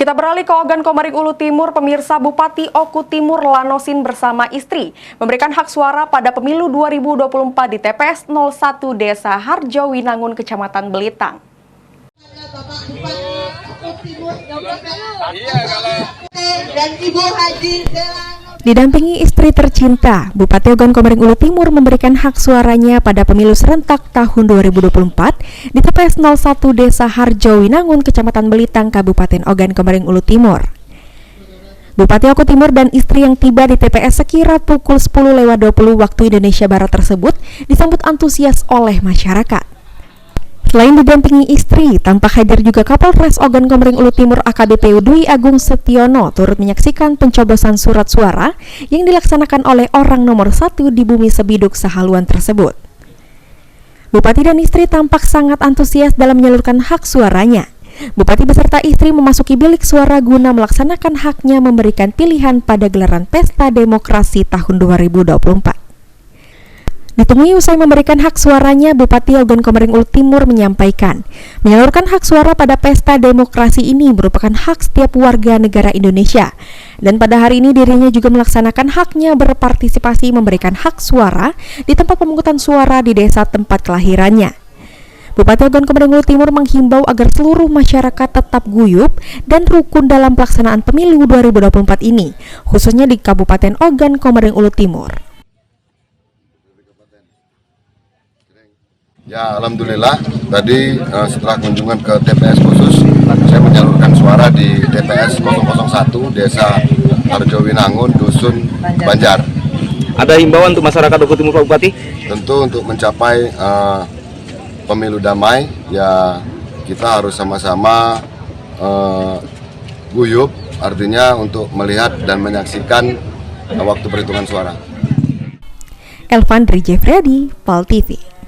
Kita beralih ke Ogan Komering Ulu Timur. Pemirsa, Bupati Oku Timur Lanosin bersama istri memberikan hak suara pada pemilu 2024 di TPS 01 Desa Harjo Winangun, Kecamatan Belitang. Dan Ibu Haji Didampingi istri tercinta, Bupati Ogan Komering Ulu Timur memberikan hak suaranya pada pemilu serentak tahun 2024 di TPS 01 Desa Harjo Winangun, Kecamatan Belitang, Kabupaten Ogan Komering Ulu Timur. Bupati Oku Timur dan istri yang tiba di TPS sekira pukul 10.20 waktu Indonesia Barat tersebut disambut antusias oleh masyarakat. Selain didampingi istri, tampak hadir juga Kapolres Ogan Komering Ulu Timur AKBP Dwi Agung Setiono turut menyaksikan pencoblosan surat suara yang dilaksanakan oleh orang nomor 1 di bumi Sebiduk Sahaluan tersebut. Bupati dan istri tampak sangat antusias dalam menyalurkan hak suaranya. Bupati beserta istri memasuki bilik suara guna melaksanakan haknya memberikan pilihan pada gelaran Pesta Demokrasi tahun 2024. Ditemui usai memberikan hak suaranya, Bupati Ogan Komering Ulu Timur menyampaikan, menyalurkan hak suara pada Pesta Demokrasi ini merupakan hak setiap warga negara Indonesia. Dan pada hari ini dirinya juga melaksanakan haknya berpartisipasi memberikan hak suara di tempat pemungutan suara di desa tempat kelahirannya. Bupati Ogan Komering Ulu Timur menghimbau agar seluruh masyarakat tetap guyup dan rukun dalam pelaksanaan pemilu 2024 ini, khususnya di Kabupaten Ogan Komering Ulu Timur. Ya, alhamdulillah tadi setelah kunjungan ke TPS khusus, saya menyalurkan suara di TPS 001 Desa Harjo Winangun, Dusun Banjar. Ada himbauan untuk masyarakat Oku Timur, Pak Bupati? Tentu untuk mencapai pemilu damai, ya kita harus sama-sama guyup, artinya untuk melihat dan menyaksikan waktu perhitungan suara. Elvan Jeffrey, PAL TV.